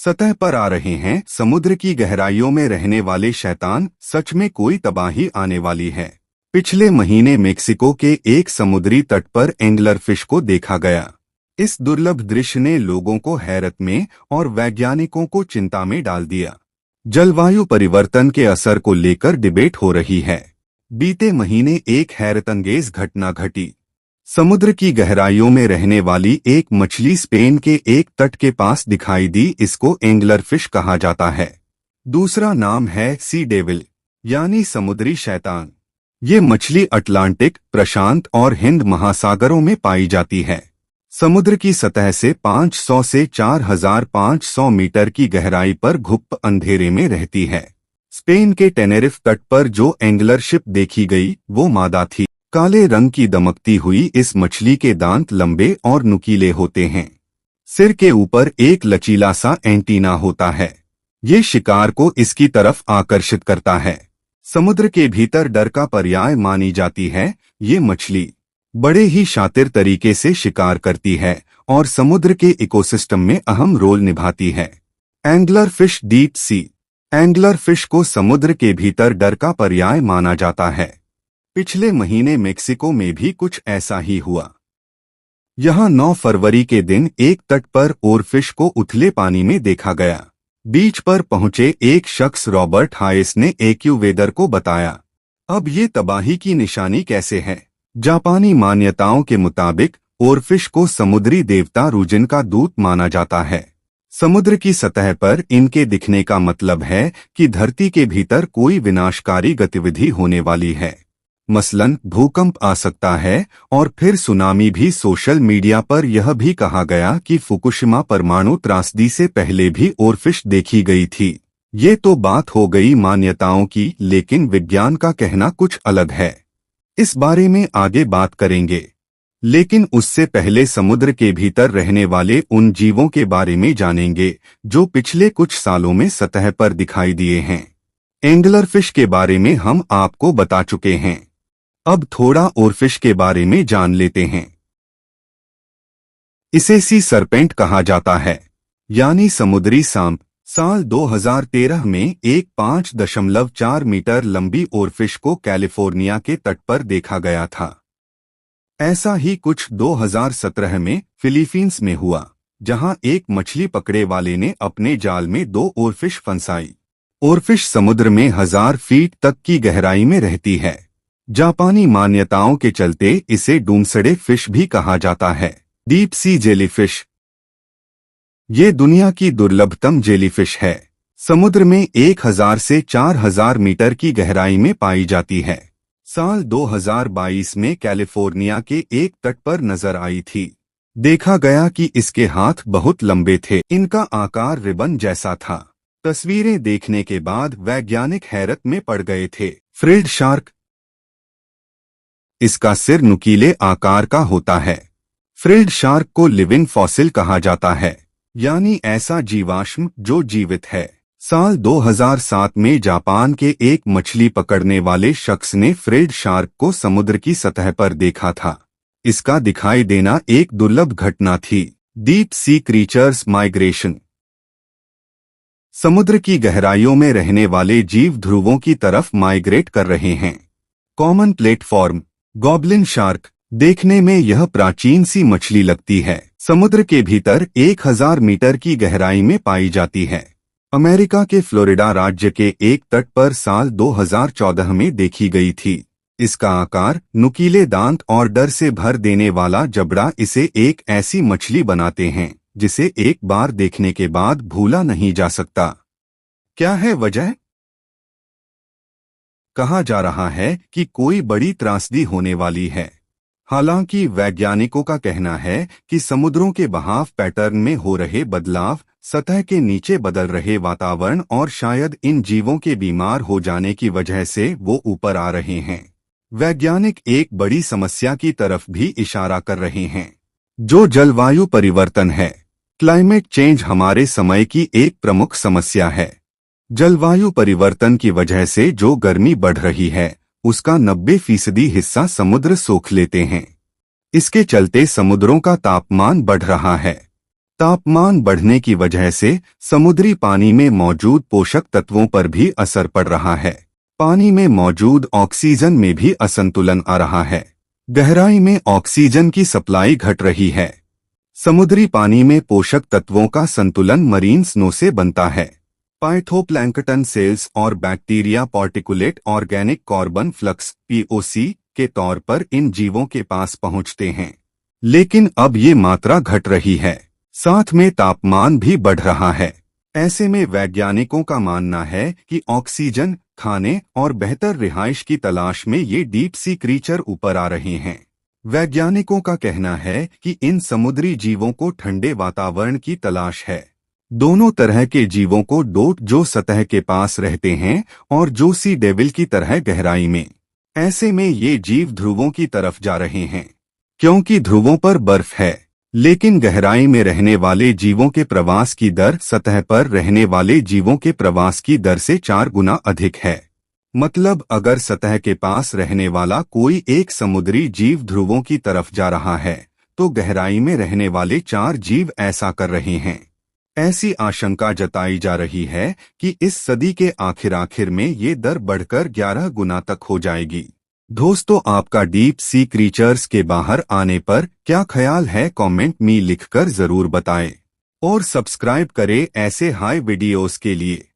सतह पर आ रहे हैं। समुद्र की गहराइयों में रहने वाले शैतान, सच में कोई तबाही आने वाली है। पिछले महीने मेक्सिको के एक समुद्री तट पर एंगलर फिश को देखा गया। इस दुर्लभ दृश्य ने लोगों को हैरत में और वैज्ञानिकों को चिंता में डाल दिया। जलवायु परिवर्तन के असर को लेकर डिबेट हो रही है। बीते महीने एक हैरतअंगेज घटना घटी। समुद्र की गहराइयों में रहने वाली एक मछली स्पेन के एक तट के पास दिखाई दी। इसको एंगलर फिश कहा जाता है। दूसरा नाम है सी डेविल यानी समुद्री शैतान। ये मछली अटलांटिक, प्रशांत और हिंद महासागरों में पाई जाती है। समुद्र की सतह से 500 से 4500 मीटर की गहराई पर घुप्प अंधेरे में रहती है। स्पेन के टेनेरिफ तट पर जो एंगलर शिप देखी गई वो मादा थी। काले रंग की दमकती हुई इस मछली के दांत लंबे और नुकीले होते हैं। सिर के ऊपर एक लचीला सा एंटीना होता है। ये शिकार को इसकी तरफ आकर्षित करता है। समुद्र के भीतर डर का पर्याय मानी जाती है। ये मछली बड़े ही शातिर तरीके से शिकार करती है और समुद्र के इकोसिस्टम में अहम रोल निभाती है। Angler fish deep sea. Angler fish को समुद्र के भीतर डर का पर्याय माना जाता है। पिछले महीने मेक्सिको में भी कुछ ऐसा ही हुआ। यहां 9 फरवरी के दिन एक तट पर ओरफिश को उथले पानी में देखा गया। बीच पर पहुंचे एक शख्स रॉबर्ट हाइस ने एक्यूवेदर को बताया। अब ये तबाही की निशानी कैसे है? जापानी मान्यताओं के मुताबिक ओरफिश को समुद्री देवता रुजिन का दूत माना जाता है। समुद्र की सतह पर इनके दिखने का मतलब है कि धरती के भीतर कोई विनाशकारी गतिविधि होने वाली है। मसलन भूकंप आ सकता है और फिर सुनामी भी। सोशल मीडिया पर यह भी कहा गया कि फुकुशिमा परमाणु त्रासदी से पहले भी ओरफिश देखी गई थी। ये तो बात हो गई मान्यताओं की, लेकिन विज्ञान का कहना कुछ अलग है। इस बारे में आगे बात करेंगे, लेकिन उससे पहले समुद्र के भीतर रहने वाले उन जीवों के बारे में जानेंगे जो पिछले कुछ सालों में सतह पर दिखाई दिए हैं। एंगलर फिश के बारे में हम आपको बता चुके हैं। अब थोड़ा ओरफिश के बारे में जान लेते हैं। इसे सी सरपेंट कहा जाता है, यानी समुद्री सांप। साल 2013 में एक 5.4 मीटर लंबी ओरफिश को कैलिफोर्निया के तट पर देखा गया था। ऐसा ही कुछ 2017 में फिलीपींस में हुआ, जहां एक मछली पकड़े वाले ने अपने जाल में 2 ओरफिश फंसाई। ओरफिश समुद्र में 1000 फीट तक की गहराई में रहती है। जापानी मान्यताओं के चलते इसे डूमसडे फिश भी कहा जाता है। Deep sea jellyfish. ये दुनिया की दुर्लभतम जेलीफिश है। समुद्र में 1000 से 4000 मीटर की गहराई में पाई जाती है। साल 2022 में कैलिफोर्निया के एक तट पर नजर आई थी। देखा गया कि इसके हाथ बहुत लंबे थे। इनका आकार रिबन जैसा था। तस्वीरें देखने के बाद वैज्ञानिक हैरत में पड़ गए थे। Frilled shark. इसका सिर नुकीले आकार का होता है। फ्रिल्ड शार्क को लिविंग फॉसिल कहा जाता है, यानी ऐसा जीवाश्म जो जीवित है। साल 2007 में जापान के एक मछली पकड़ने वाले शख्स ने फ्रिल्ड शार्क को समुद्र की सतह पर देखा था। इसका दिखाई देना एक दुर्लभ घटना थी। Deep sea creatures migration. समुद्र की गहराइयों में रहने वाले जीव ध्रुवों की तरफ माइग्रेट कर रहे हैं। Common platform goblin shark. देखने में यह प्राचीन सी मछली लगती है। समुद्र के भीतर 1000 मीटर की गहराई में पाई जाती है। अमेरिका के फ्लोरिडा राज्य के एक तट पर साल 2014 में देखी गई थी। इसका आकार, नुकीले दांत और डर से भर देने वाला जबड़ा इसे एक ऐसी मछली बनाते हैं जिसे एक बार देखने के बाद भूला नहीं जा सकता। क्या है वजह? कहा जा रहा है कि कोई बड़ी त्रासदी होने वाली है। हालांकि वैज्ञानिकों का कहना है कि समुद्रों के बहाव पैटर्न में हो रहे बदलाव, सतह के नीचे बदल रहे वातावरण और शायद इन जीवों के बीमार हो जाने की वजह से वो ऊपर आ रहे हैं। वैज्ञानिक एक बड़ी समस्या की तरफ भी इशारा कर रहे हैं, जो जलवायु परिवर्तन है। क्लाइमेट चेंज हमारे समय की एक प्रमुख समस्या है। जलवायु परिवर्तन की वजह से जो गर्मी बढ़ रही है, उसका 90% हिस्सा समुद्र सोख लेते हैं। इसके चलते समुद्रों का तापमान बढ़ रहा है। तापमान बढ़ने की वजह से समुद्री पानी में मौजूद पोषक तत्वों पर भी असर पड़ रहा है। पानी में मौजूद ऑक्सीजन में भी असंतुलन आ रहा है। गहराई में ऑक्सीजन की सप्लाई घट रही है। समुद्री पानी में पोषक तत्वों का संतुलन मरीन स्नो से बनता है। फाइटोप्लैंक्टन सेल्स और bacteria particulate organic carbon flux (POC) के तौर पर इन जीवों के पास पहुंचते हैं। लेकिन अब ये मात्रा घट रही है, साथ में तापमान भी बढ़ रहा है। ऐसे में वैज्ञानिकों का मानना है कि ऑक्सीजन, खाने और बेहतर रिहाइश की तलाश में ये डीप सी क्रीचर ऊपर आ रहे हैं। वैज्ञानिकों का कहना है कि इन समुद्री जीवों को ठंडे वातावरण की तलाश है। दोनों तरह के जीवों को डोट, जो सतह के पास रहते हैं, और जो सी डेविल की तरह गहराई में। ऐसे में ये जीव ध्रुवों की तरफ जा रहे हैं, क्योंकि ध्रुवों पर बर्फ है। लेकिन गहराई में रहने वाले जीवों के प्रवास की दर सतह पर रहने वाले जीवों के प्रवास की दर से 4 गुना अधिक है। मतलब अगर सतह के पास रहने वाला कोई एक समुद्री जीव ध्रुवों की तरफ जा रहा है, तो गहराई में रहने वाले 4 जीव ऐसा कर रहे हैं। ऐसी आशंका जताई जा रही है कि इस सदी के आखिर में ये दर बढ़कर 11 गुना तक हो जाएगी। दोस्तों, आपका डीप सी क्रीचर्स के बाहर आने पर क्या ख्याल है, कमेंट में लिखकर जरूर बताएं। और सब्सक्राइब करें ऐसे हाई वीडियोस के लिए।